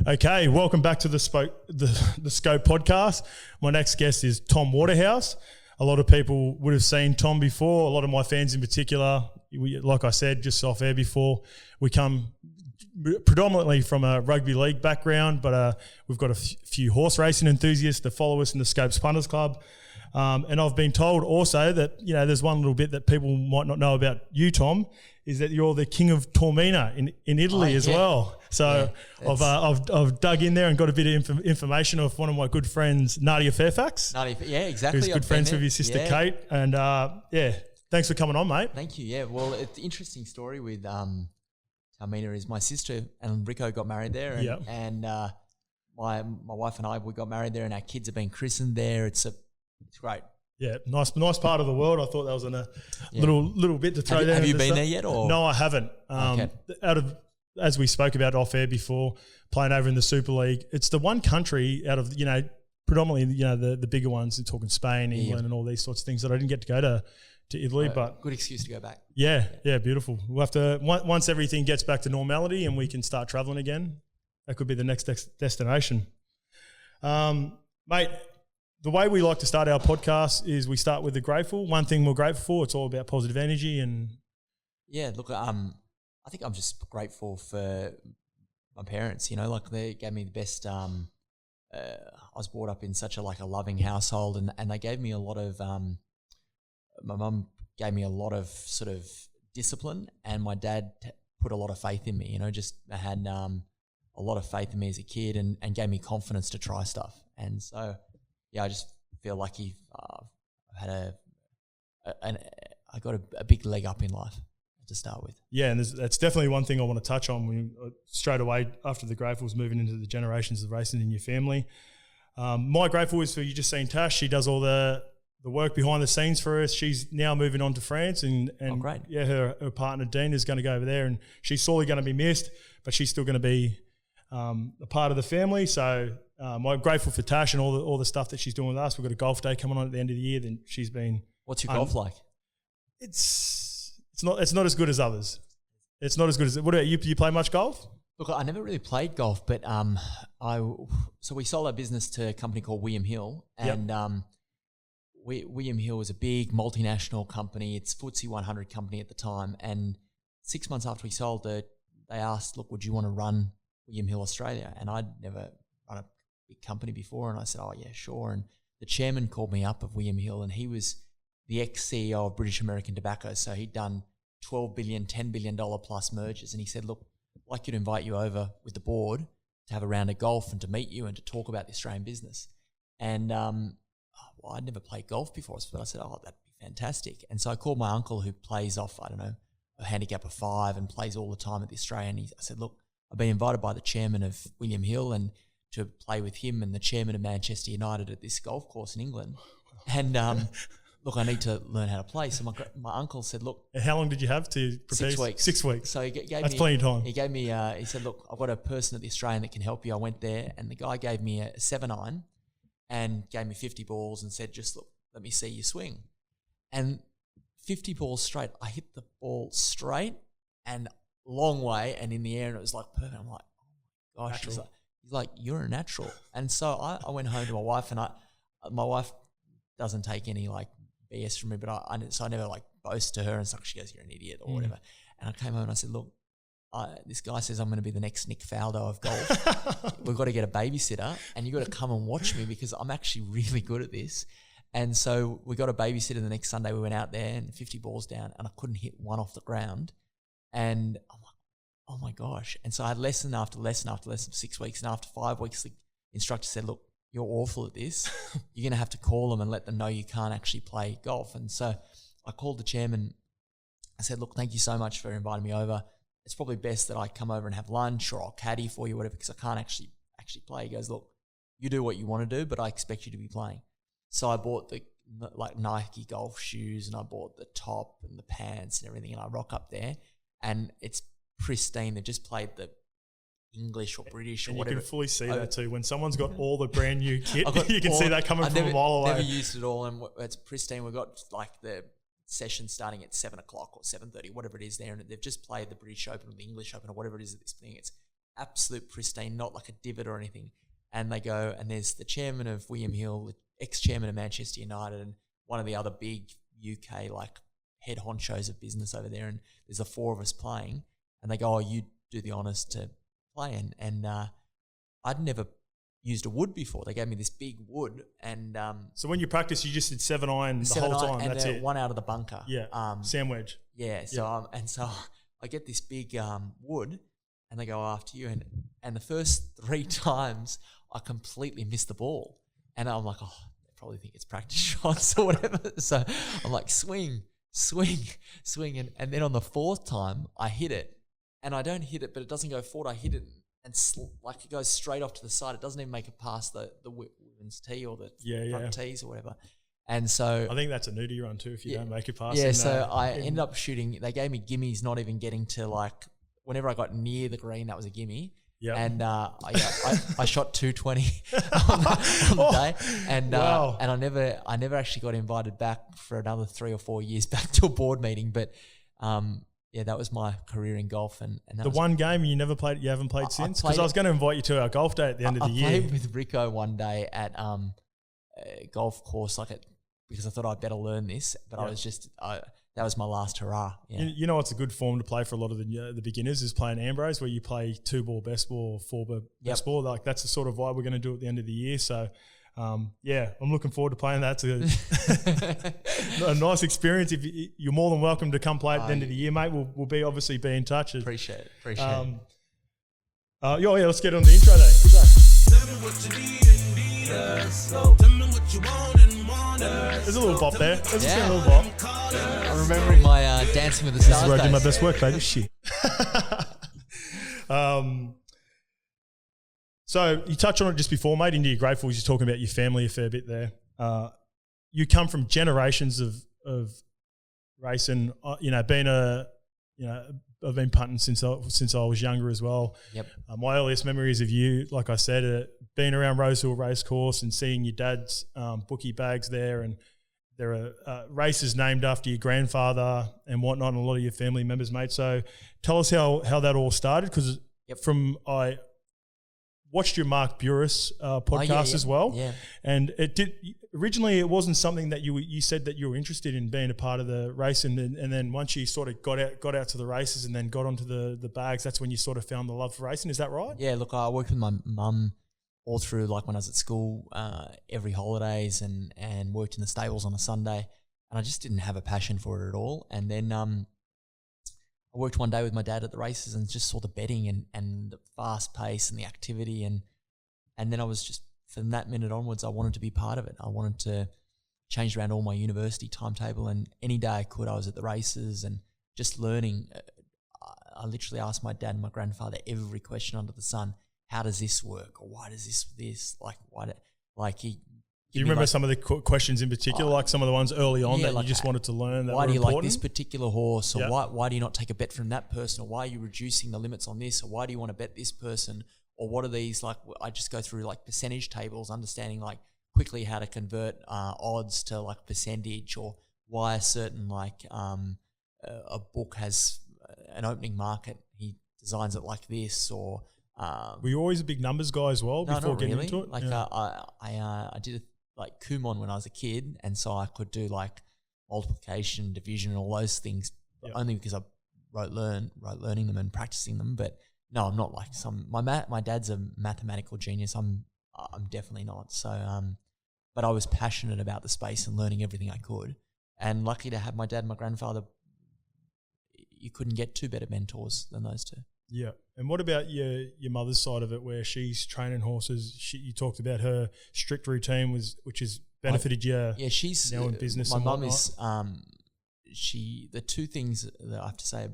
Okay, welcome back to the Scope podcast. My next guest is Tom Waterhouse. A lot of people would have seen Tom before. A lot of my fans in particular, like I said, just off air before, we come predominantly from a rugby league background, but we've got a few horse racing enthusiasts that follow us in the Scopes Punters Club. And I've been told also that, there's one little bit that people might not know about you, Tom, is that you're the king of Taormina in Italy as well. So I've dug in there and got a bit of information off one of my good friends, Nadia Fairfax. Yeah, exactly. Who's good friends with your sister Kate. And thanks for coming on, mate. Thank you. Yeah, well, it's an interesting story with Taormina is my sister and Rico got married there, and my wife and I, we got married there, and our kids have been christened there. It's great. Yeah, nice part of the world. I thought that was a little bit to throw there. Have you been there yet? Or? No, I haven't. As we spoke about off air before, playing over in the Super League, it's the one country out of predominantly the bigger ones. You're talking Spain, England, and all these sorts of things that I didn't get to go to Italy, but good excuse to go back. Yeah, beautiful. We'll have to once everything gets back to normality and we can start traveling again. That could be the next destination, mate. The way we like to start our podcast is we start with the grateful. One thing we're grateful for, it's all about positive energy and... Yeah, look, I think I'm just grateful for my parents, they gave me the best... I was brought up in such a loving household and they gave me a lot of... my mum gave me a lot of sort of discipline and my dad put a lot of faith in me, just had a lot of faith in me as a kid and gave me confidence to try stuff. And so... Yeah, I just feel lucky. I got a big leg up in life to start with. Yeah, and that's definitely one thing I want to touch on. Straight away after the gratefuls, moving into the generations of racing in your family. My grateful is for you just seen Tash. She does all the work behind the scenes for us. She's now moving on to France, and great. Yeah, her partner Dean is going to go over there, and she's sorely going to be missed, but she's still going to be a part of the family. So. I'm grateful for Tash and all the stuff that she's doing with us. We've got a golf day coming on at the end of the year. Then she's been. What's your golf like? It's not as good as others. It's not as good as. What about you? Do you play much golf? Look, I never really played golf, but so we sold our business to a company called William Hill, and William Hill was a big multinational company. It's FTSE 100 company at the time, and 6 months after we sold it, they asked, "Look, would you want to run William Hill Australia?" And I'd never run a big company before, and I said, "Oh yeah, sure." And the chairman called me up of William Hill, and he was the ex-CEO of British American Tobacco, so he'd done $12 billion, $10 billion plus mergers, and he said, "Look, I'd like you to invite you over with the board to have a round of golf and to meet you and to talk about the Australian business." And I'd never played golf before, but I said, "Oh, that'd be fantastic." And so I called my uncle who plays off, a handicap of 5 and plays all the time at the Australian. I said, "Look, I've been invited by the chairman of William Hill and to play with him and the chairman of Manchester United at this golf course in England. And look, I need to learn how to play." So my uncle said, "Look." And how long did you have to prepare? 6 weeks. 6 weeks. So he gave That's me plenty of time. He gave me. He said, "Look, I've got a person at the Australian that can help you." I went there, and the guy gave me a 7-iron, and gave me 50 balls, and said, "Just look, let me see you swing." And 50 balls straight. I hit the ball straight and long way, and in the air, and it was like perfect. I'm like, "Oh my gosh!" He's like, "You're a natural." And so I went home to my wife, and my wife doesn't take any BS from me, but so I never boast to her and stuff. She goes, "You're an idiot," or whatever. And I came home and I said, "Look, this guy says I'm going to be the next Nick Faldo of golf. We've got to get a babysitter, and you've got to come and watch me because I'm actually really good at this." And so we got a babysitter the next Sunday. We went out there and 50 balls down, and I couldn't hit one off the ground. And I'm like, "Oh my gosh." And so I had lesson after lesson after lesson for 6 weeks. And after 5 weeks, the instructor said, "Look, you're awful at this. You're going to have to call them and let them know you can't actually play golf." And so I called the chairman. I said, "Look, thank you so much for inviting me over. It's probably best that I come over and have lunch, or I'll caddy for you, whatever, because I can't actually play." He goes, "Look, you do what you want to do, but I expect you to be playing." So I bought the Nike golf shoes, and I bought the top and the pants and everything, and I rock up there, and it's pristine. They just played the English or British or whatever. You can fully see that too. When someone's got all the brand new kit, you can see that coming from a mile away. I've never used it all, and it's pristine. We've got the session starting at 7 o'clock or 7:30, whatever it is there, and they've just played the British Open or the English Open or whatever it is at this thing. It's absolute pristine, not like a divot or anything. And they go, and there's the chairman of William Hill, the ex-chairman of Manchester United, and one of the other big UK like head honchos of business over there. And there's the four of us playing, and they go, "Oh, you do the honours to play." And I'd never used a wood before. They gave me this big wood, and so when you practice, you just did 7-iron the whole time. and That's it. one out of the bunker. Yeah, sand wedge. Yeah. So so I get this big wood, and they go after you, and the first 3 times I completely missed the ball, and I'm like, oh, they probably think it's practice shots or whatever. So I'm like, swing, and then on the 4th time I hit it, and I don't hit it, but it doesn't go forward. I hit it, and like it goes straight off to the side. It doesn't even make it past the women's tee or the front tees or whatever. And so I think that's a nudie run too if you don't make it past. Yeah, so I ended up shooting. They gave me gimmies, not even getting to like whenever I got near the green, that was a gimme. Yeah, and I shot 220 on the day, and wow. And I never actually got invited back for another 3 or 4 years back to a board meeting. But yeah, that was my career in golf. And that was one game you haven't played since? Because I was going to invite you to our golf day at the end of the year. I played with Rico one day at a golf course, because I thought I'd better learn this, but I was just that was my last hurrah. Yeah. You know, it's a good form to play for a lot of the beginners is playing Ambrose, where you play 2-ball best ball, 4-ball best ball. Like that's the sort of vibe we're going to do at the end of the year. So, yeah, I'm looking forward to playing that. It's a nice experience. If you're more than welcome to come play at the end of the year, mate. We'll be obviously be in touch. Appreciate it. Yeah, let's get on the intro then. Good day. Tell me what you need and need us. Tell me what you want and want us. There's a little bop there. There's a little bop. I'm remembering my Dancing with the Stars. This is where I do my best work, baby. Shit. So you touched on it just before, mate. Into your grateful, you're talking about your family a fair bit there. You come from generations of racing. I've been punting since I was younger as well. Yep. My earliest memories of you, like I said, being around Rosehill Racecourse and seeing your dad's bookie bags there, and there are races named after your grandfather and whatnot, and a lot of your family members, mate. So tell us how that all started, because I watched your Mark Buris podcast as well. Yeah. And originally it wasn't something that you said that you were interested in being a part of the race, and then once you sort of got out to the races and then got onto the bags, that's when you sort of found the love for racing. Is that right? Yeah, look, I worked with my mum all through, like when I was at school, every holidays, and worked in the stables on a Sunday, and I just didn't have a passion for it at all. And then I worked one day with my dad at the races and just saw the betting and the fast pace and the activity, and then I was just, from that minute onwards, I wanted to be part of it. I wanted to change around all my university timetable, and any day I could, I was at the races and just learning. I literally asked my dad and my grandfather every question under the sun. How does this work? Or why does this? Like, why? Do you remember some of the questions in particular, like some of the ones early on that you just wanted to learn? That why do you important? like this particular horse? Or why do you not take a bet from that person? Or why are you reducing the limits on this? Or why do you want to bet this person? Or what are these, like, I just go through like percentage tables, understanding like quickly how to convert odds to like percentage, or why a certain a book has an opening market, he designs it like this, or were you always a big numbers guy as well before getting into it? Like I did like Kumon when I was a kid, and so I could do like multiplication, division, and all those things, but only because I learning them and practicing them. But no, I'm not like my dad's a mathematical genius. I'm definitely not. So but I was passionate about the space and learning everything I could, and lucky to have my dad and my grandfather. You couldn't get two better mentors than those two. Yeah. And what about your mother's side of it, where she's training horses? You talked about her strict routine, which has benefited you. Yeah, she's now in business. My mum is. The two things that I have to say,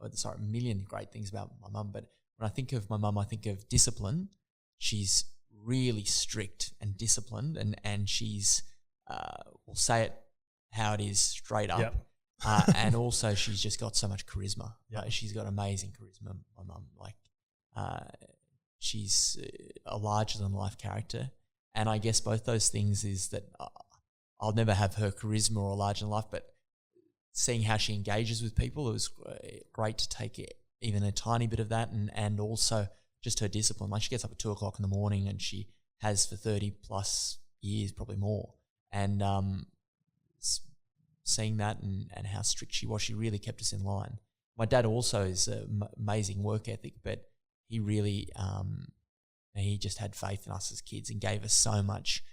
a million great things about my mum, but when I think of my mum, I think of discipline. She's really strict and disciplined, and she's will say it how it is, straight up. Yep. And also she's just got so much charisma. She's got amazing charisma, my mum. She's a larger than life character, and I guess both those things is that I'll never have her charisma or larger than life, but seeing how she engages with people, it was great to take even a tiny bit of that, and also just her discipline. Like she gets up at 2 o'clock in the morning, and she has for 30 plus years, probably more. And seeing that and how strict she was, she really kept us in line. My dad also is an amazing work ethic, but he really he just had faith in us as kids and gave us so much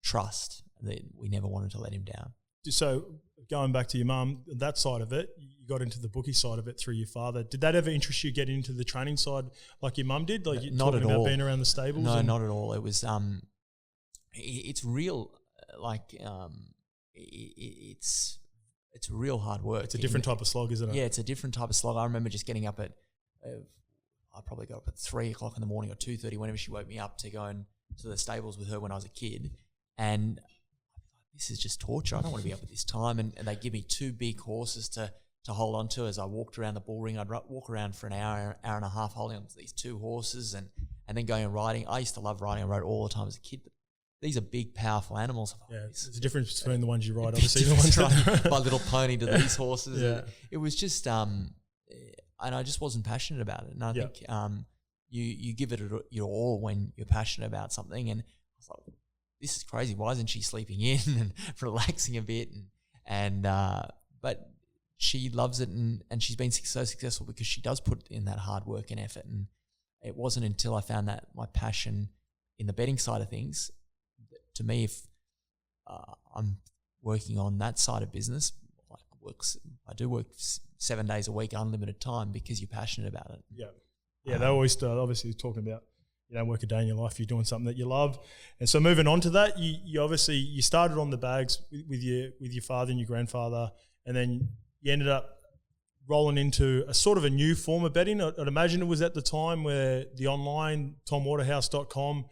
trust that we never wanted to let him down. So going back to your mum, that side of it, you got into the bookie side of it through your father. Did that ever interest you getting into the training side like your mum did? Like you not talking at about all. being around the stables? No, not at all. It was it's real. It's real hard work. It's a different type of slog, isn't it? Yeah, it's a different type of slog. I remember just getting up at I probably got up at 3 o'clock in the morning or 2:30 whenever she woke me up to go to the stables with her when I was a kid, and this is just torture. I don't want to be up at this time. And they give me 2 big horses to hold on to as I walked around the bull ring. I'd walk around for an hour and a half holding on to these 2 horses and then going and riding. I used to love riding. I rode all the time as a kid, but these are big, powerful animals. Yeah, there's a difference between the ones you ride, obviously. The ones that My Little Pony to these horses. Yeah. It was just, and I just wasn't passionate about it. And I think you give it your all when you're passionate about something. And I was like, this is crazy. Why isn't she sleeping in and relaxing a bit? But she loves it, and she's been so successful because she does put in that hard work and effort. And it wasn't until I found that my passion in the betting side of things, to me, if I'm working on that side of business, I do work 7 days a week, unlimited time, because you're passionate about it. Yeah. Yeah, they always start obviously talking about you don't work a day in your life, you're doing something that you love. And so moving on to that, you obviously you started on the bags with your father and your grandfather, and then you ended up rolling into a sort of a new form of betting. I'd imagine it was at the time where the online tomwaterhouse.com.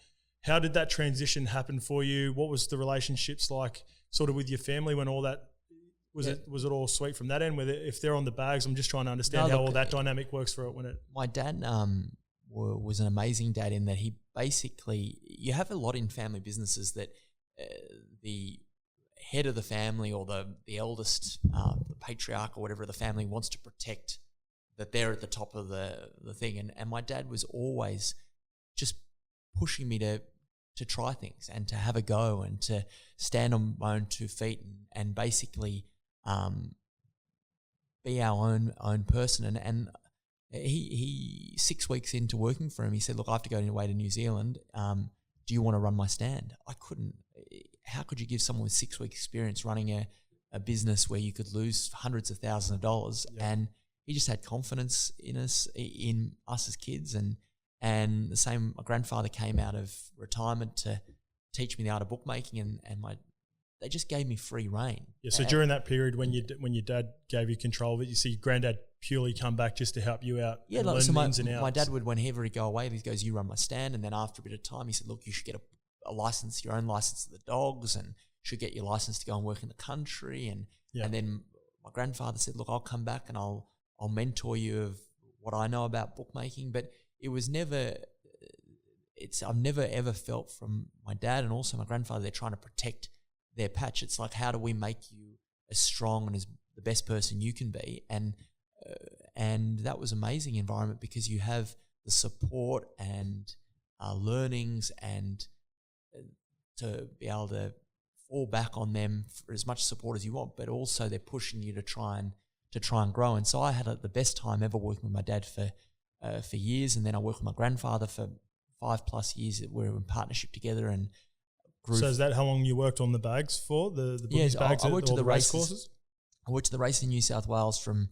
How did that transition happen for you? What was the relationships like sort of with your family when all that was it all sweet from that end? Whether if they're on the bags, I'm just trying to understand how all that dynamic works for it when it. My dad was an amazing dad in that he basically, you have a lot in family businesses that the head of the family or the eldest, the patriarch or whatever of the family wants to protect that they're at the top of the thing. And my dad was always just pushing me to try things and to have a go and to stand on my own 2 feet and basically be our own person. And he 6 weeks into working for him, he said, look, I have to go away to New Zealand. Do you want to run my stand? I couldn't. How could you give someone with 6 week experience running a business where you could lose hundreds of thousands of dollars? Yeah. And he just had confidence in us as kids. And the same, my grandfather came out of retirement to teach me the art of bookmaking, and they just gave me free rein. Yeah. So during that period when your dad gave you control of it, you see granddad purely come back just to help you out. Yeah, like, so my dad would, whenever he'd go away, he goes, you run my stand. And then after a bit of time, he said, look, you should get a license, your own license to the dogs, and should get your license to go and work in the country. And then my grandfather said, look, I'll come back and I'll mentor you of what I know about bookmaking. But it was never, I've never ever felt from my dad and also my grandfather, they're trying to protect their patch. It's like, how do we make you as strong and as the best person you can be? And that was amazing environment because you have the support and learnings and to be able to fall back on them for as much support as you want, but also they're pushing you to try and grow. And so I had the best time ever working with my dad for years, and then I worked with my grandfather for 5+ years. We were in partnership together and grew. So is that how long you worked on the bags for the bookies bags? I worked at the race courses. I worked at the race in New South Wales from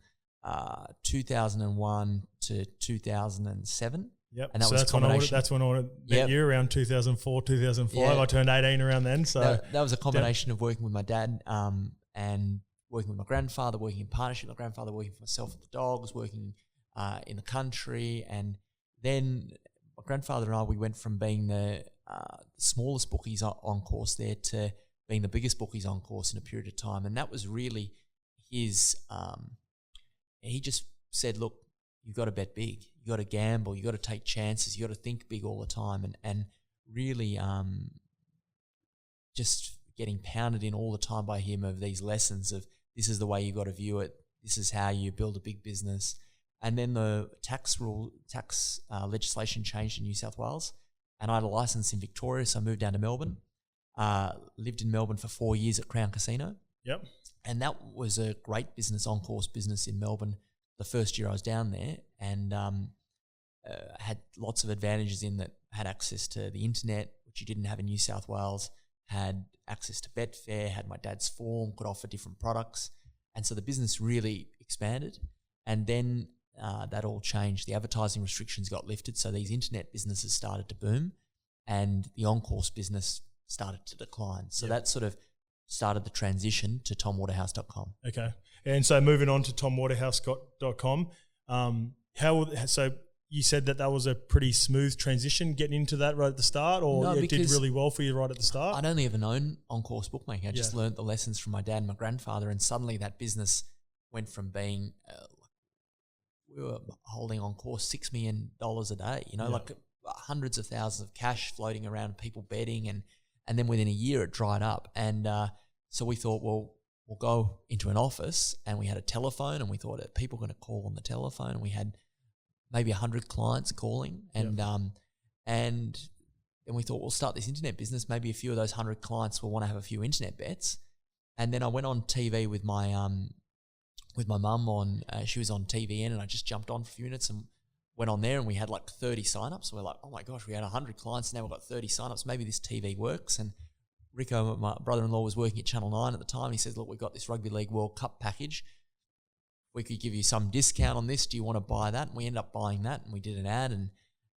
2001 to 2007. Yep. And that so was that's when I met you around 2004, 2005. Yeah. I turned 18 around then. So that was a combination of working with my dad and working with my grandfather, working in partnership with my grandfather, working for myself with the dogs, working in the country. And then my grandfather and I, we went from being the smallest bookies on course there to being the biggest bookies on course in a period of time. And that was really his, he just said, look, you've got to bet big. You got to gamble. You got to take chances. You got to think big all the time, and really just getting pounded in all the time by him of these lessons of this is the way you got to view it. This is how you build a big business. And then the tax legislation changed in New South Wales, and I had a license in Victoria, so I moved down to Melbourne. Lived in Melbourne for 4 years at Crown Casino. Yep. And that was a great business, on-course business in Melbourne the first year I was down there, and had lots of advantages in that. Had access to the internet, which you didn't have in New South Wales, had access to Betfair, had my dad's form, could offer different products. And so the business really expanded. And then that all changed. The advertising restrictions got lifted, so these internet businesses started to boom, and the on-course business started to decline. So that sort of started the transition to tomwaterhouse.com. Okay. And so moving on to tomwaterhouse.com, so you said that was a pretty smooth transition getting into that right at the start, or No, it did really well for you right at the start? I'd only ever known on-course bookmaking. I just learnt the lessons from my dad and my grandfather, and suddenly that business went from being we were holding on course $6 million a day, like hundreds of thousands of cash floating around, people betting, and then within a year it dried up. And so we thought, well, we'll go into an office, and we had a telephone, and we thought that people were going to call on the telephone, and we had maybe 100 clients calling, and then we thought we'll start this internet business. Maybe a few of those 100 clients will want to have a few internet bets. And then I went on TV with my mum on. She was on TVN, and I just jumped on for a few minutes and went on there, and we had like 30 signups. So we're like, oh my gosh, we had 100 clients, now we've got 30 signups. Maybe this TV works. And Rico, my brother-in-law, was working at Channel 9 at the time. He says, look, we've got this Rugby League World Cup package. We could give you some discount on this. Do you want to buy that? And we ended up buying that, and we did an ad,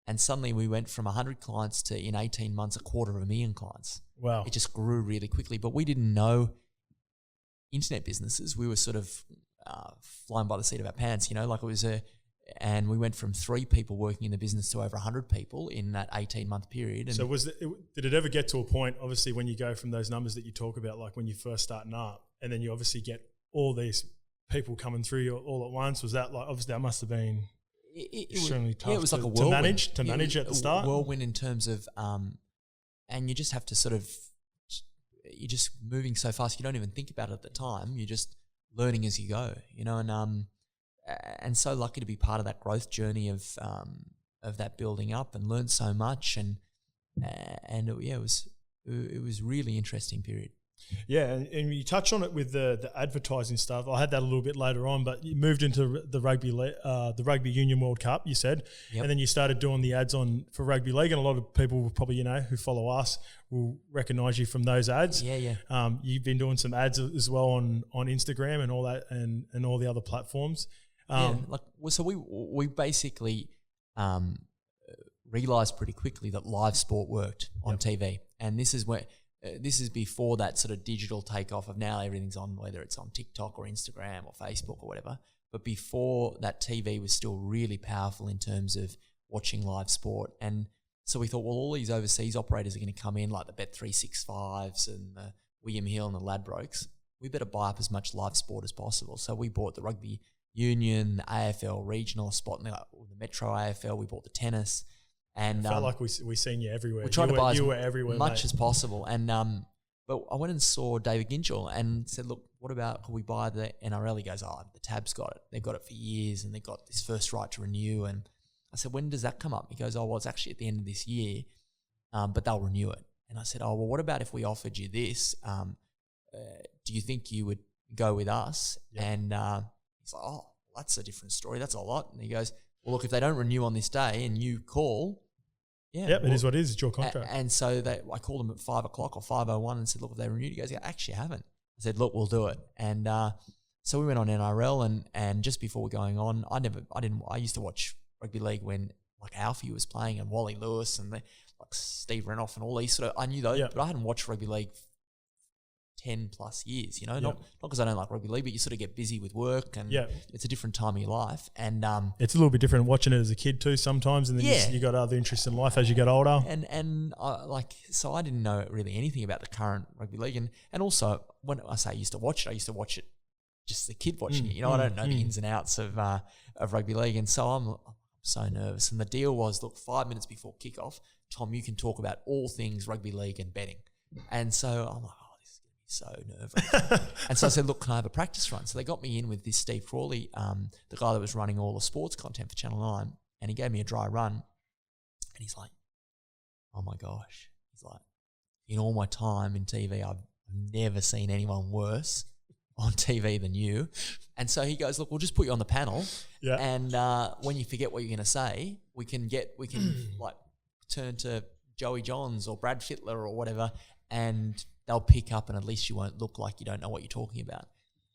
and suddenly we went from 100 clients to, in 18 months, 250,000 clients. Wow. It just grew really quickly. But we didn't know internet businesses. We were sort of flying by the seat of our pants, like it was and we went from 3 people working in the business to over 100 people in that 18-month period. And so did it ever get to a point, obviously, when you go from those numbers that you talk about, like when you first starting up, and then you obviously get all these people coming through you all at once? Was that like, obviously that must have been extremely tough it was like a to manage at the start? A whirlwind in terms of, and you just have to you're just moving so fast, you don't even think about it at the time. You're just learning as you go, and so lucky to be part of that growth journey of that building up, and learn so much, and it was a really interesting period. Yeah, and you touch on it with the advertising stuff. I had that a little bit later on, but you moved into the Rugby Union World Cup, you said, and then you started doing the ads for Rugby League, and a lot of people will probably, who follow us will recognise you from those ads. Yeah. You've been doing some ads as well on Instagram and all that, and all the other platforms. So we basically realised pretty quickly that live sport worked on TV, and this is where. This is before that sort of digital takeoff of now everything's on, whether it's on TikTok or Instagram or Facebook or whatever. But before that, TV was still really powerful in terms of watching live sport. And so we thought, well, all these overseas operators are going to come in, like the Bet365s and the William Hill and the Ladbrokes. We better buy up as much live sport as possible. So we bought the Rugby Union, the AFL regional spot, and the Metro AFL. We bought the tennis. And I felt like we seen you everywhere. We tried to buy you were everywhere, as much mate. as possible. And but I went and saw David Ginchel and said, look, what about, could we buy the NRL? He goes, the Tab's got it. They've got it for years, and they've got this first right to renew. And I said, when does that come up? He goes, well, it's actually at the end of this year, but they'll renew it. And I said, well, what about if we offered you this? Do you think you would go with us? Yep. And he's like, that's a different story. That's a lot. And he goes, well, look, if they don't renew on this day and you call, it is what it is. It's your contract. And so I called them at 5 o'clock or 5:01 and said, look, if they renewed, he goes, actually I haven't. I said, look, we'll do it. And so we went on NRL, and just before we're going on, I used to watch rugby league when like Alfie was playing and Wally Lewis and like Steve Renoff and all these I knew those, but I hadn't watched rugby league 10 plus years, not because I don't like rugby league, but you sort of get busy with work, and it's a different time of your life. And it's a little bit different watching it as a kid too sometimes, and then you got other interests in life as you get older. And so I didn't know really anything about the current rugby league, and also when I say I used to watch it just as a kid watching it. I don't know the ins and outs of rugby league, and so I'm so nervous. And the deal was, look, 5 minutes before kickoff, Tom, you can talk about all things rugby league and betting. And so I'm like, so nerve-wracking. And so I said, look, can I have a practice run? So they got me in with this Steve Crawley, the guy that was running all the sports content for Channel 9, and he gave me a dry run. And he's like, oh my gosh. He's like, in all my time in TV, I've never seen anyone worse on TV than you. And so he goes, look, we'll just put you on the panel. Yeah. And when you forget what you're going to say, we can like turn to Joey Johns or Brad Fittler or whatever, and they'll pick up, and at least you won't look like you don't know what you're talking about.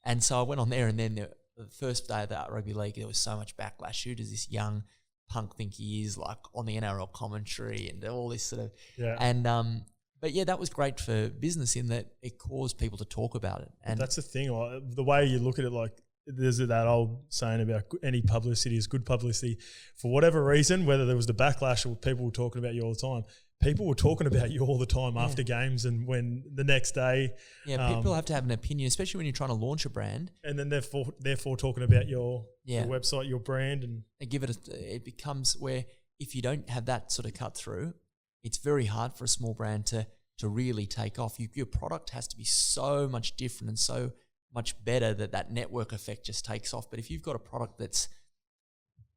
And so I went on there, and then the first day of that rugby league, there was so much backlash. Who does this young punk think he is, like on the NRL commentary and all this sort of... Yeah. And but yeah, that was great for business in that it caused people to talk about it. And that's the thing. The way you look at it, like there's that old saying about any publicity is good publicity. For whatever reason, whether there was the backlash or people were talking about you all the time, people were talking about you all the time after games and when the next day. Yeah, people have to have an opinion, especially when you're trying to launch a brand. And then therefore talking about your website, your brand. And give it it becomes where if you don't have that sort of cut through, it's very hard for a small brand to really take off. Your product has to be so much different and so much better that network effect just takes off. But if you've got a product that's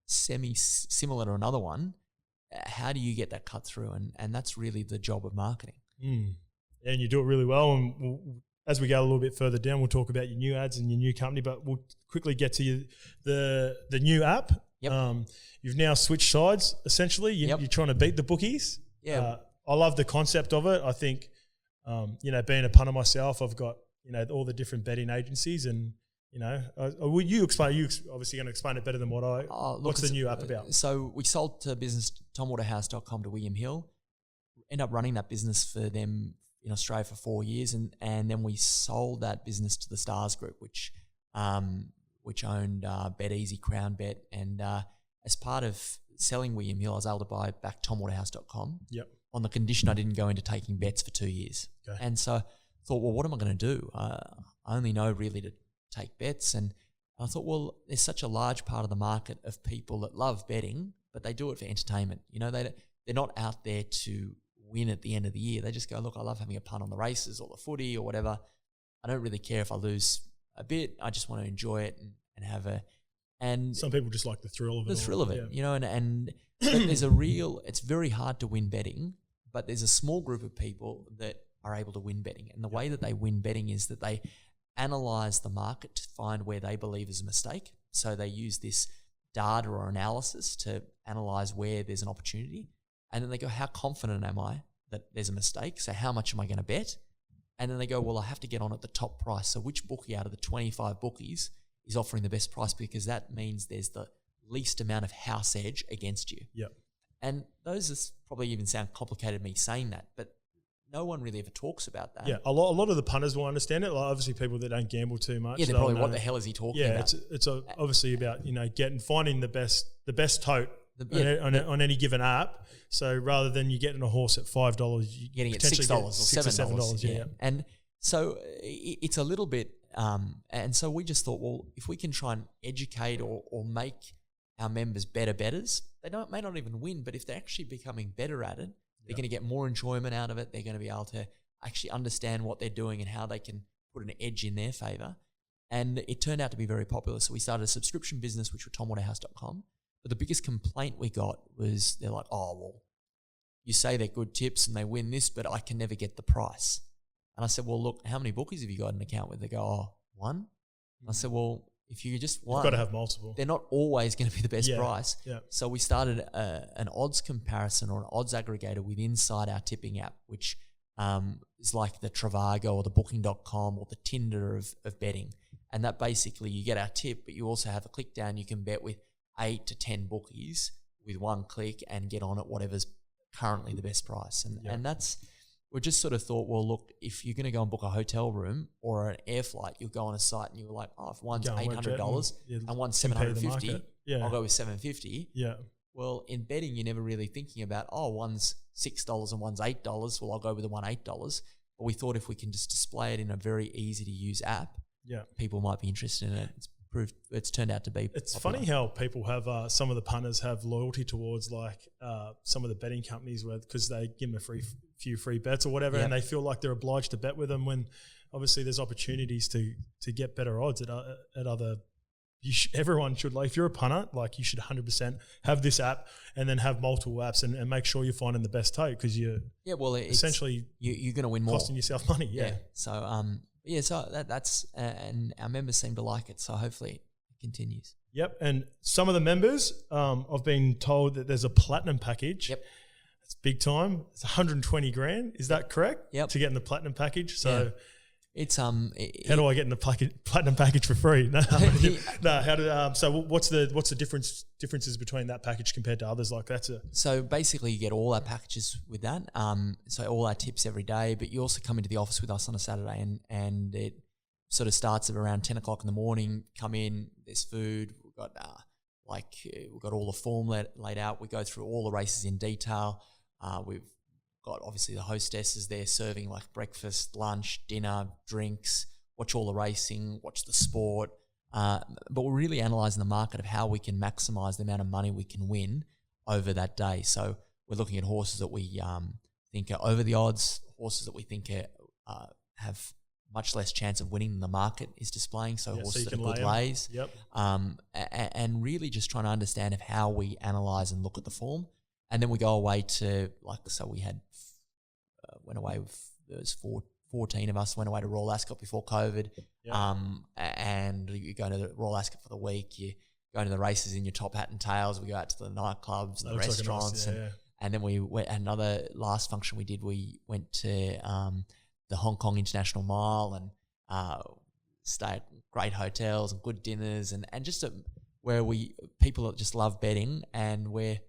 similar to another one, how do you get that cut through? And that's really the job of marketing. And you do it really well. And as we go a little bit further down, we'll talk about your new ads and your new company, but we'll quickly get to the new app. Yep. You've now switched sides, essentially. You're trying to beat the bookies. Yeah. I love the concept of it. I think, being a punter myself, I've got, all the different betting agencies and, will you explain? You obviously going to explain it better than what I. What's the new app about? So we sold to business TomWaterhouse.com to William Hill. Ended up running that business for them in Australia for 4 years, and then we sold that business to the Stars Group, which owned BetEasy, CrownBet, and as part of selling William Hill, I was able to buy back TomWaterhouse.com. Yep. On the condition I didn't go into taking bets for 2 years, and so I thought, well, what am I going to do? I only know really to take bets, and I thought, well, there's such a large part of the market of people that love betting, but they do it for entertainment. They're not out there to win at the end of the year. They just go, look, I love having a punt on the races or the footy or whatever. I don't really care if I lose a bit. I just want to enjoy it and have a. And some people just like the thrill of it. The thrill of it, yeah. And but it's very hard to win betting, but there's a small group of people that are able to win betting. And the way that they win betting is that they analyze the market to find where they believe is a mistake. So they use this data or analysis to analyze where there's an opportunity. And then they go, how confident am I that there's a mistake? So how much am I going to bet? And then they go, well, I have to get on at the top price. So which bookie out of the 25 bookies is offering the best price? Because that means there's the least amount of house edge against you. Yep. And those probably even sound complicated, me saying that, but no one really ever talks about that. Yeah, a lot of the punters will understand it. Like obviously, people that don't gamble too much. Yeah, they're probably, what the hell is he talking about? Yeah, it's obviously about finding the best tote on any given app. So rather than you getting a horse at $5, you're getting it $6 or $7. Yeah. And so it's a little bit. And so we just thought, well, if we can try and educate or make our members better bettors, they may not even win, but if they're actually becoming better at it, they're going to get more enjoyment out of it. They're going to be able to actually understand what they're doing and how they can put an edge in their favour. And it turned out to be very popular. So we started a subscription business, which was TomWaterhouse.com. But the biggest complaint we got was they're like, oh, well, you say they're good tips and they win this, but I can never get the price. And I said, well, look, how many bookies have you got an account with? They go, oh, one. And I said, well, if you just one, you've got to have multiple. They're not always going to be the best price. Yeah. So we started an odds comparison or an odds aggregator inside our tipping app, which is like the Trivago or the Booking.com or the Tinder of betting. And that basically you get our tip, but you also have a click down. You can bet with 8 to 10 bookies with one click and get on at whatever's currently the best price. And that's, we just sort of thought, well, look, if you're going to go and book a hotel room or an air flight, you'll go on a site and you're like, oh, if one's $800 and one's $750, I'll go with $750. Yeah. Well, in betting, you're never really thinking about, oh, one's $6 and one's $8. Well, I'll go with the one $8. But we thought if we can just display it in a very easy to use app, people might be interested in it. It's it's turned out to be. It's popular. funny how people have some of the punters have loyalty towards like some of the betting companies because they give them a few free bets or whatever, and they feel like they're obliged to bet with them when obviously there's opportunities to get better odds at other. Everyone should, like, if you're a punter, like, you should 100% have this app and then have multiple apps and make sure you're finding the best tote because you're essentially you're going to win more, costing yourself money. Yeah. So so that's and our members seem to like it. So hopefully it continues. Yep. And some of the members, I've been told that there's a platinum package. Yep. It's big time. It's 120 grand. Is that correct? Yep. To get in the platinum package. So. It's how do I get in the platinum package for free? No. How do so? What's the differences between that package compared to others? Like so basically you get all our packages with that. So all our tips every day, but you also come into the office with us on a Saturday, and it sort of starts at around 10 o'clock in the morning. Come in, there's food. We've got all the form laid out. We go through all the races in detail. We've got obviously the hostesses there serving like breakfast, lunch, dinner, drinks, watch all the racing, watch the sport. But we're really analysing the market of how we can maximise the amount of money we can win over that day. So we're looking at horses that we think are over the odds, horses that we think have much less chance of winning than the market is displaying. So horses that are good lays. Yep. And really just trying to understand of how we analyse and look at the form. And then we go away to, we had went away with, there was 14 of us went away to Royal Ascot before COVID. Yep. And you go to the Royal Ascot for the week, you go to the races in your top hat and tails, we go out to the nightclubs and the restaurants. And then we went, another last function we did, we went to the Hong Kong International Mile and stayed at great hotels and good dinners and just where people just love betting, and we're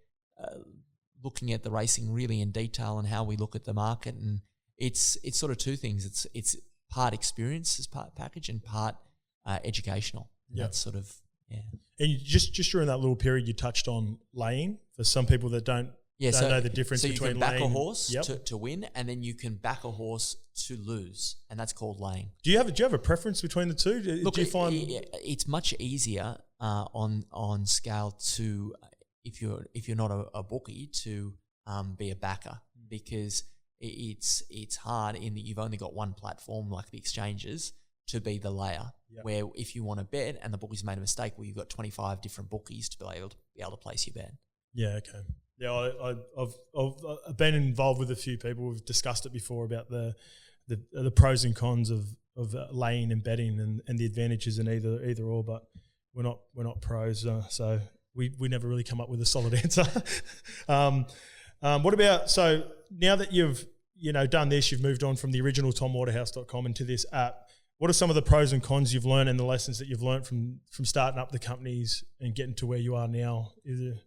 looking at the racing really in detail and how we look at the market. And it's sort of two things. It's part experience as part package and part educational. Yeah. That's sort of, yeah. And you just during that little period, you touched on laying for some people that don't know the difference between laying. So you can back a horse to win, and then you can back a horse to lose, and that's called laying. Do you have a preference between the two? Look, do you find it's much easier on scale to if you're not a bookie to be a backer, because it's hard in that you've only got one platform like the exchanges to be the layer. Yep. Where if you want to bet and the bookie's made a mistake, well, you've got 25 different bookies to be able to place your bet. Yeah, okay. Yeah, I've been involved with a few people. We've discussed it before about the pros and cons of laying and betting and the advantages in either or. But we're not pros, so we never really come up with a solid answer. What about, so now that you've done this, you've moved on from the original TomWaterhouse.com into this app. What are some of the pros and cons you've learned and the lessons that you've learned from starting up the companies and getting to where you are now?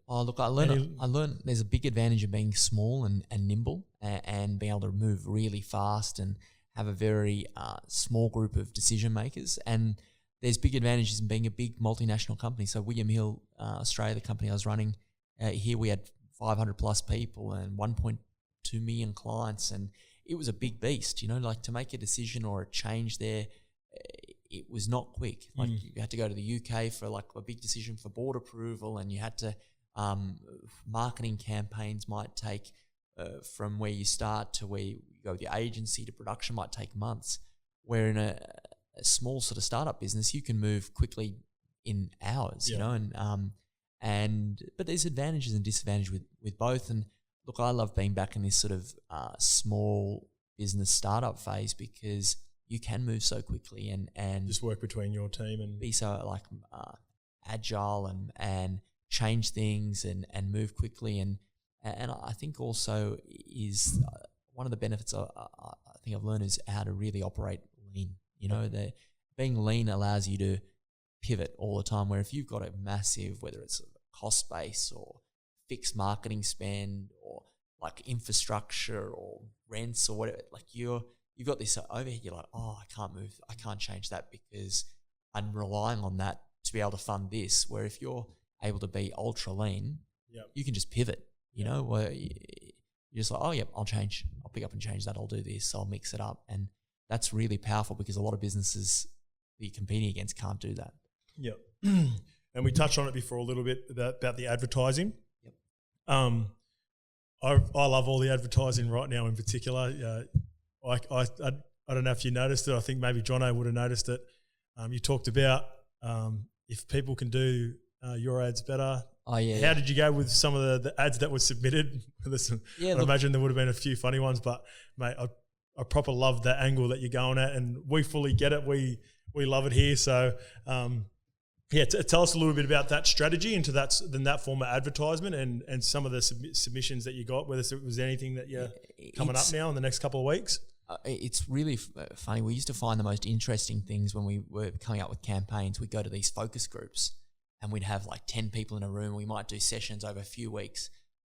I learned there's a big advantage of being small and nimble and being able to move really fast and have a very small group of decision makers. And there's big advantages in being a big multinational company. So William Hill Australia, the company I was running, here we had 500 plus people and 1.2 million clients, and it was a big beast, like to make a decision or a change there, it was not quick. Like you had to go to the UK for like a big decision for board approval, and you had to, marketing campaigns might take from where you start to where you go with your agency to production might take months, where in a small sort of startup business, you can move quickly in hours, but there's advantages and disadvantages with both. And look, I love being back in this sort of small business startup phase because you can move so quickly and just work between your team and be so agile and change things and move quickly. And I think also is one of the benefits I think I've learned is how to really operate lean. That being lean allows you to pivot all the time, where if you've got a massive, whether it's a cost base or fixed marketing spend or like infrastructure or rents or whatever, like you've got this overhead, you're like, I can't change that because I'm relying on that to be able to fund this. Where if you're able to be ultra lean, you can just pivot, where you're just like, I'll pick up and change that, I'll do this, I'll mix it up. And that's really powerful because a lot of businesses that you're competing against can't do that. Yep. and we touched on it before a little bit about the advertising. Yep. I love all the advertising right now in particular. I don't know if you noticed it. I think maybe Jono would have noticed it. You talked about if people can do your ads better. Oh, yeah. How did you go with some of the ads that were submitted? I imagine there would have been a few funny ones, but mate, I proper love that angle that you're going at, and we fully get it. We love it here. So, tell us a little bit about that strategy into that form of advertisement and some of the submissions that you got, whether it was anything that you're coming up now in the next couple of weeks. It's really funny. We used to find the most interesting things when we were coming up with campaigns. We'd go to these focus groups and we'd have like 10 people in a room. We might do sessions over a few weeks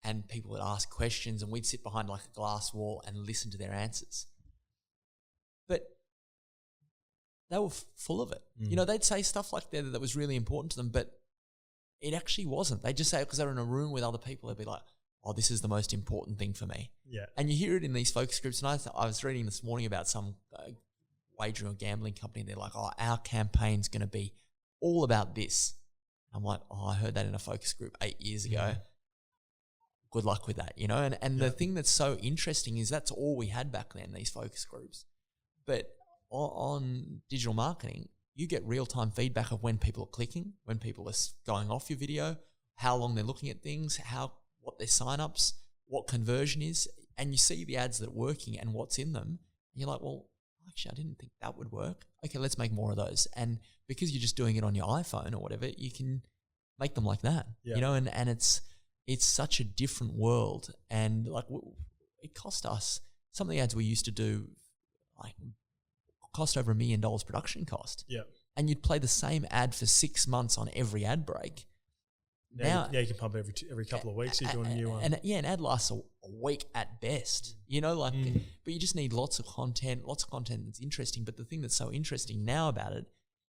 and people would ask questions and we'd sit behind like a glass wall and listen to their answers. But they were full of it. You know, they'd say stuff like that was really important to them, but it actually wasn't. They'd just say it because they were in a room with other people. They'd be like, oh, this is the most important thing for me. Yeah. And you hear it in these focus groups. And I was reading this morning about some wagering or gambling company. They're like, oh, our campaign's going to be all about this. I'm like, oh, I heard that in a focus group 8 years ago. Good luck with that, you know? And the thing that's so interesting is that's all we had back then, these focus groups. But on digital marketing, you get real-time feedback of when people are clicking, when people are going off your video, how long they're looking at things, what their sign-ups, what conversion is, and you see the ads that are working and what's in them. And you're like, well, actually, I didn't think that would work. Okay, let's make more of those. And because you're just doing it on your iPhone or whatever, you can make them like that, you know, and it's such a different world. And like it cost us, some of the ads we used to do, like cost over $1 million production cost. Yeah. And you'd play the same ad for 6 months on every ad break. Now you can pump every couple of weeks. You're doing a new one. And an ad lasts a week at best, you know, like, but you just need lots of content that's interesting. But the thing that's so interesting now about it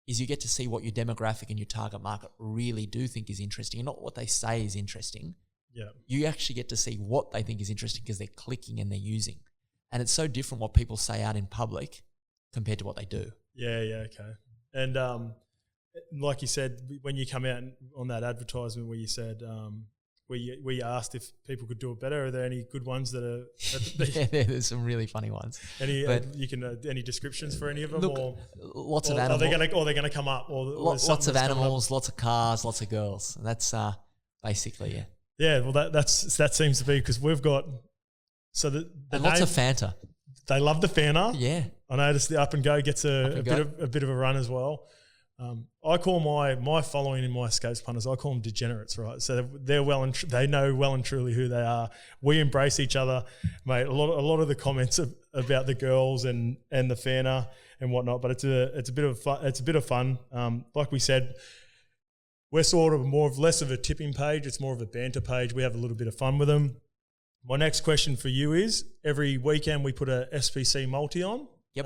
is you get to see what your demographic and your target market really do think is interesting and not what they say is interesting. Yeah. You actually get to see what they think is interesting because they're clicking and they're using. And it's so different what people say out in public compared to what they do. Yeah, okay. And like you said, when you come out on that advertisement where you said, where you asked if people could do it better, are there any good ones that are? Yeah, there's some really funny ones. Any descriptions for any of them? Look, lots of animals. They're going to come up. Or lots of animals, lots of cars, lots of girls. And that's basically it. Yeah, well, that seems to be because we've got lots of Fanta. They love the Fanta. Yeah, I noticed the Up and Go gets a bit of a run as well. I call my following in my escapes punters, I call them degenerates, right? So they're they know well and truly who they are. We embrace each other, mate. A lot of the comments about the girls and the Fanta and whatnot, but it's a bit of fun. It's a bit of fun. Like we said, we're sort of less of a tipping page. It's more of a banter page. We have a little bit of fun with them. My next question for you is: every weekend we put a SPC multi on. Yep.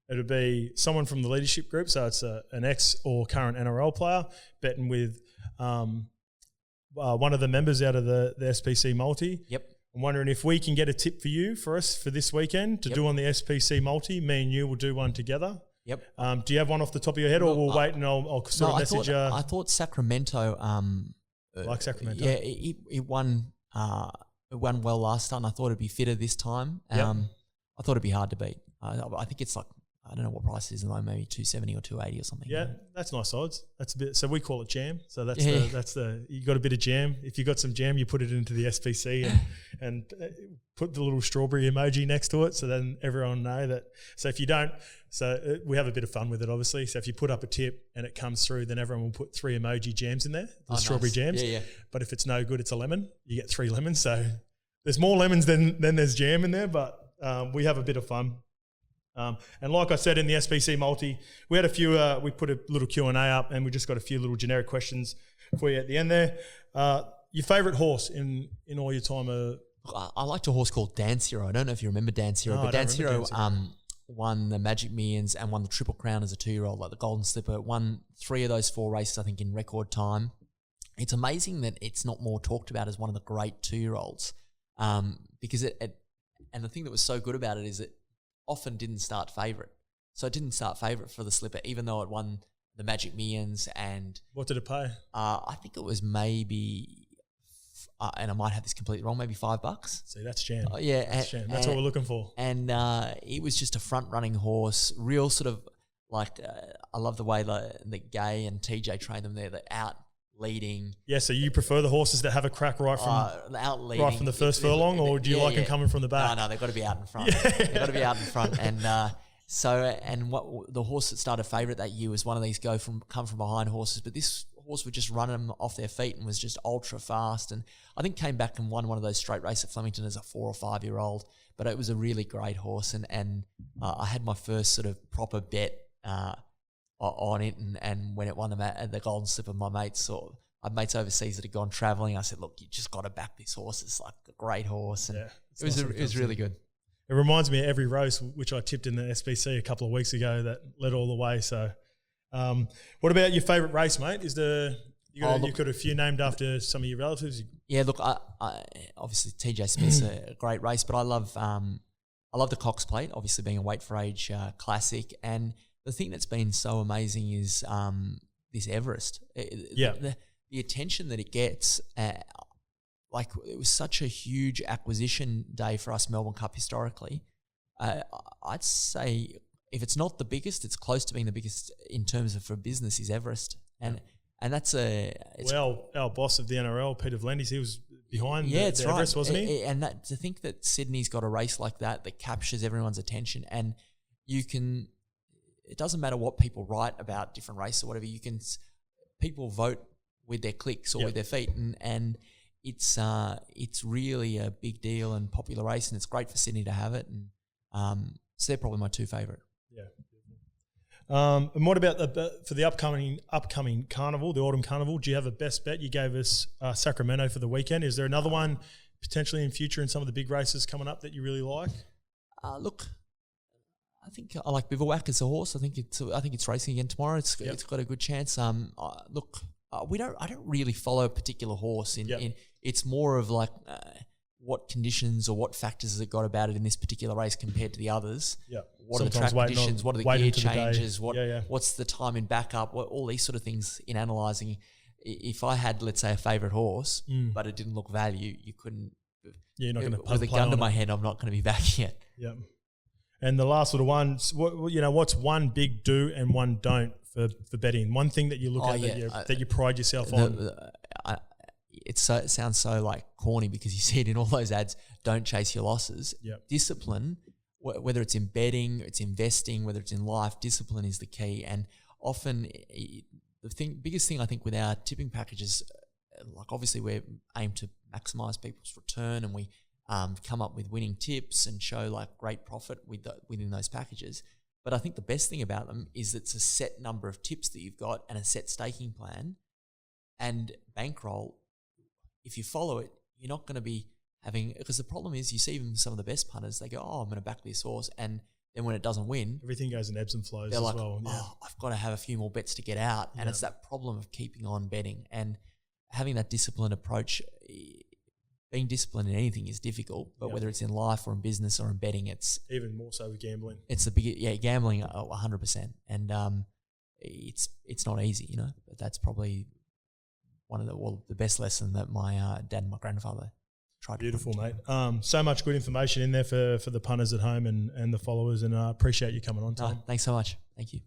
It'll be someone from the leadership group, so it's an ex or current NRL player betting with one of the members out of the SPC multi. Yep. I'm wondering if we can get a tip for us for this weekend to do on the SPC multi. Me and you will do one together. Yep. Do you have one off the top of your head, or we'll wait and I'll sort of message you? I thought Sacramento. Like Sacramento. Yeah, it won. It won well last time. I thought it'd be fitter this time. I thought it'd be hard to beat. I think it's like, I don't know what price it is at the moment, maybe 270 or 280 or something. Yeah, that's nice odds. That's a bit. So we call it jam. So that's you got a bit of jam. If you got some jam, you put it into the SPC and put the little strawberry emoji next to it. So then everyone know that. So if you don't, we have a bit of fun with it, obviously. So if you put up a tip and it comes through, then everyone will put 3 emoji jams in there, strawberry jams. Yeah. But if it's no good, it's a lemon. You get 3 lemons. So there's more lemons than there's jam in there, but we have a bit of fun. And like I said in the SPC multi, we had a few. We put a little Q&A up, and we just got a few little generic questions for you at the end there. Your favourite horse in all your time? I liked a horse called Dance Hero. I don't know if you remember Dance Hero, but Dance Hero won the Magic Millions and won the Triple Crown as a 2-year-old, like the Golden Slipper. Won 3 of those 4 races, I think, in record time. It's amazing that it's not more talked about as one of the great 2-year-olds, because and the thing that was so good about it is it often didn't start favourite. So it didn't start favourite for the Slipper, even though it won the Magic Millions, and What did it pay? I think it was maybe, and I might have this completely wrong, maybe $5. See, that's jam. Yeah, That's jam. That's what we're looking for. And it was just a front running horse, real sort of like I love the way the Gay and TJ train them there. They're out leading. Yeah, so you prefer the horses that have a crack right from out leading, right from the first furlong, or do you like them coming from the back? No, they've got to be out in front. They've got to be out in front. And what the horse that started favourite that year was one of these come from behind horses, but this horse would just run them off their feet and was just ultra fast. And I think came back and won one of those straight race at Flemington as a 4 or 5 year old. But it was a really great horse, and I had my first sort of proper bet on it, and when it won the Golden Slipper, my mates overseas that had gone travelling, I said, look, you just got to back this horse. It's like a great horse. And it was really good. It reminds me of every race, which I tipped in the SBC a couple of weeks ago that led all the way. So what about your favourite race, mate? You've got a few named after some of your relatives? Yeah, look, I obviously TJ Smith's a great race, but I love the Cox Plate, obviously being a weight for age classic. And the thing that's been so amazing is this Everest. The attention that it gets, like it was such a huge acquisition day for us, Melbourne Cup historically. I'd say if it's not the biggest, it's close to being the biggest in terms of for business is Everest. And that's our boss of the NRL, Peter V'landys, he was behind the Everest, wasn't he? And to think that Sydney's got a race like that captures everyone's attention, and it doesn't matter what people write about different races or whatever, people vote with their clicks or with their feet, and it's really a big deal and popular race, and it's great for Sydney to have it, and so they're probably my two favourite. Yeah. And what about for the upcoming carnival, the autumn carnival? Do you have a best bet? You gave us Sacramento for the weekend. Is there another one potentially in future in some of the big races coming up that you really like? Look, I think I like Bivouac as a horse. I think it's racing again tomorrow. It's got a good chance. Look, I don't really follow a particular horse. It's more of like what conditions or what factors has it got about it in this particular race compared to the others. Yeah. What are the track conditions? What are the gear changes? What's the time in backup? All these sort of things in analysing. If I had, let's say, a favourite horse, but it didn't look value, you couldn't. Yeah, you're not going to with a gun to my head, I'm not going to be backing it. Yeah. And the last little one, what's one big do and one don't for betting? One thing that you look at that you pride yourself on. It sounds so like corny because you see it in all those ads. Don't chase your losses. Yep. Discipline, whether it's in betting, it's investing, whether it's in life, discipline is the key. And often biggest thing I think with our tipping packages, like obviously we aim to maximise people's return, and we come up with winning tips and show like great profit within those packages. But I think the best thing about them is it's a set number of tips that you've got and a set staking plan and bankroll. If you follow it, you're not going to be having, because the problem is you see even some of the best punters, they go, I'm going to back this horse, and then when it doesn't win, everything goes in ebbs and flows they're as like, well. Yeah. I've got to have a few more bets to get out, and it's that problem of keeping on betting and having that disciplined approach. Being disciplined in anything is difficult, but whether it's in life or in business or in betting, it's even more so with gambling. It's the biggest, gambling 100%, and it's not easy, But that's probably one of the best lesson that my dad and my grandfather tried. Beautiful, mate. So much good information in there for the punters at home and the followers, and I appreciate you coming on, Tom. Thanks so much. Thank you.